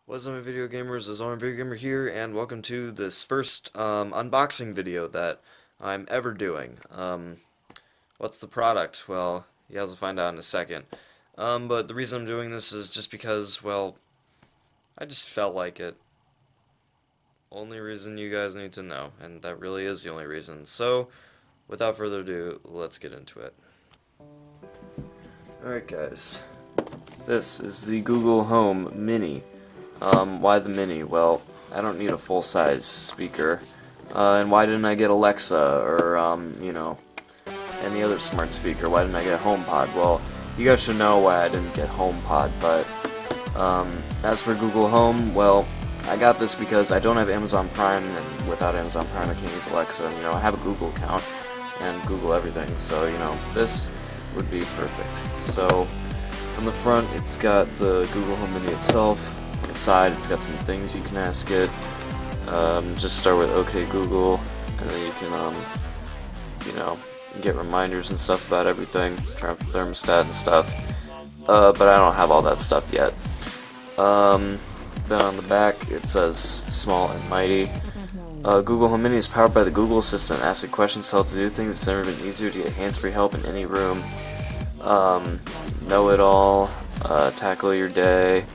What's up, my video gamers? It's Owen Video Gamer here, and welcome to this first unboxing video that I'm ever doing. What's the product? Well, you guys will find out in a second. But the reason I'm doing this is just because, well, I just felt like it. Only reason you guys need to know, and that really is the only reason. So, without further ado, let's get into it. Alright, guys. This is the Google Home Mini. Why the Mini? Well, I don't need a full-size speaker. And why didn't I get Alexa or, any other smart speaker? Why didn't I get a HomePod? Well, you guys should know why I didn't get HomePod, but, as for Google Home, well, I got this because I don't have Amazon Prime, and without Amazon Prime I can't use Alexa, and, I have a Google account, and Google everything, so, this would be perfect. So, on the front, it's got the Google Home Mini itself. On the side, it's got some things you can ask it. Just start with OK Google, and then you can, get reminders and stuff about everything, turn up the thermostat and stuff. But I don't have all that stuff yet. Then on the back, it says Small and Mighty. Google Home Mini is powered by the Google Assistant. Ask it questions, tell it to do things. It's never been easier to get hands-free help in any room. Know it all, tackle your day,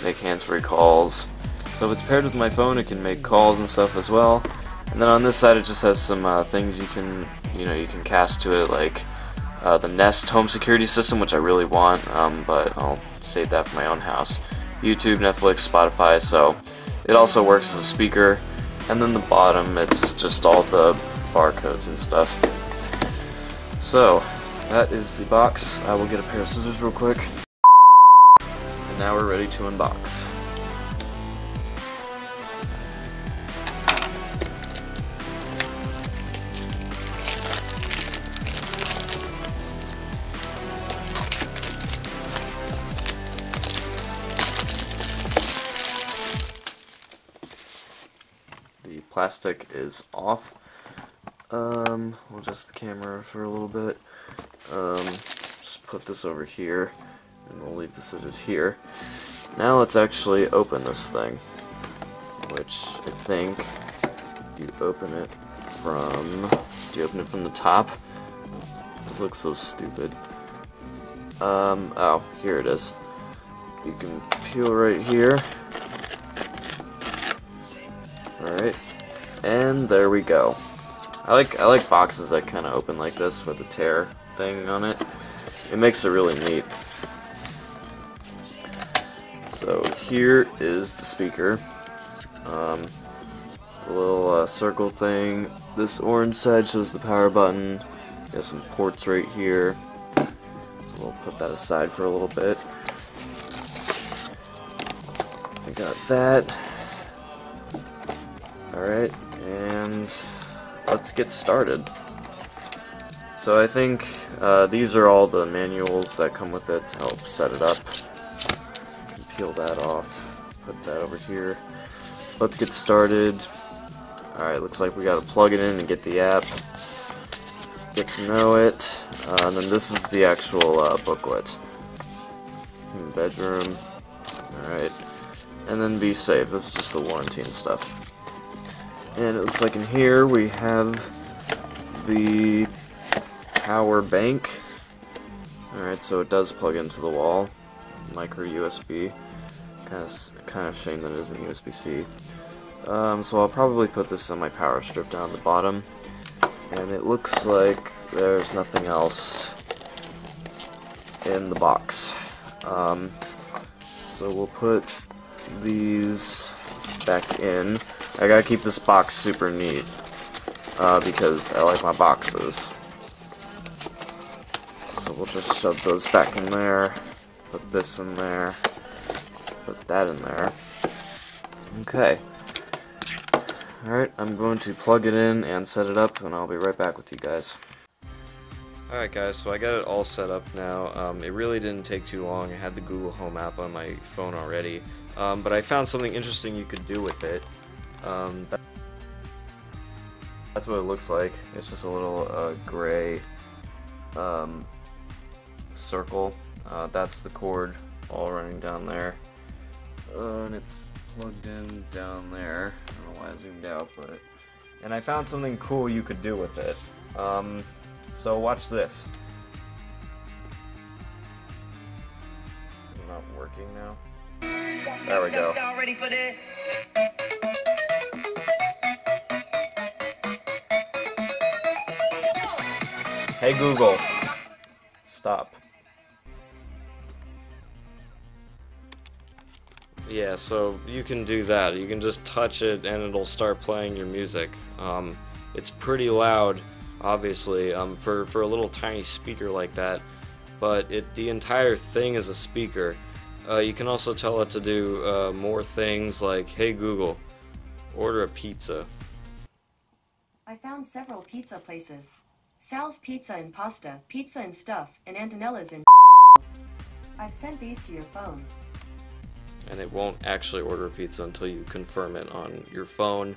make hands-free calls. So if it's paired with my phone, it can make calls and stuff as well. And then on this side, it just has some things you can, you can cast to it, like the Nest home security system, which I really want, but I'll save that for my own house. YouTube, Netflix, Spotify. So it also works as a speaker. And then the bottom, it's just all the barcodes and stuff. So that is the box. I will get a pair of scissors real quick. And now we're ready to unbox. The plastic is off. We'll adjust the camera for a little bit. Just put this over here, and we'll leave the scissors here. Now let's actually open this thing, which I think you open it from. Do you open it from the top? This looks so stupid. Oh, here it is. You can peel right here. Alright, and there we go. I like boxes that kind of open like this with a tear thing on it. It makes it really neat. So here is the speaker. It's a little circle thing. This orange side shows the power button. Got some ports right here. So we'll put that aside for a little bit. I got that. Alright, and let's get started. So I think these are all the manuals that come with it to help set it up. You can peel that off, put that over here. Let's get started. Alright, looks like we gotta plug it in and get the app. Get to know it. And then this is the actual booklet. Bedroom. Alright. And then be safe. This is just the warranty and stuff. And it looks like in here we have the power bank. Alright, so it does plug into the wall. Micro USB. Kind of shame that it isn't USB-C. So I'll probably put this on my power strip down the bottom. And it looks like there's nothing else in the box. So we'll put these back in. I gotta keep this box super neat, because I like my boxes. So we'll just shove those back in there, put this in there, put that in there. Okay. Alright, I'm going to plug it in and set it up, and I'll be right back with you guys. Alright guys, so I got it all set up now. It really didn't take too long. I had the Google Home app on my phone already. But I found something interesting you could do with it. That's what it looks like. It's just a little gray circle. That's the cord all running down there. And it's plugged in down there. I don't know why I zoomed out, but... And I found something cool you could do with it. So watch this. Is it not working now? There we go. Y'all ready for this? Hey Google, stop. Yeah, so you can do that. You can just touch it and it'll start playing your music. It's pretty loud, obviously, for a little tiny speaker like that, but the entire thing is a speaker. You can also tell it to do more things like, hey Google, order a pizza. I found several pizza places. Sal's Pizza and Pasta, Pizza and Stuff, and Antonella's in. I've sent these to your phone. And it won't actually order a pizza until you confirm it on your phone.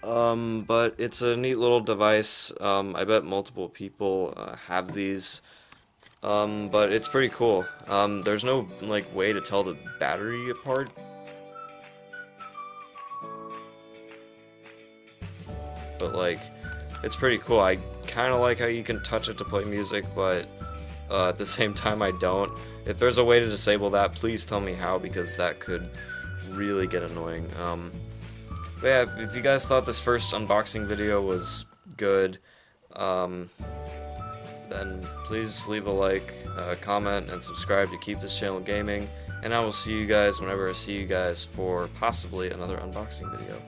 But it's a neat little device. I bet multiple people have these. But it's pretty cool. There's no like way to tell the battery apart. But like, it's pretty cool. I kind of like how you can touch it to play music, but at the same time I don't. If there's a way to disable that, please tell me how, because that could really get annoying. But yeah, if you guys thought this first unboxing video was good, then please leave a like, comment, and subscribe to keep this channel gaming, and I will see you guys whenever I see you guys for possibly another unboxing video.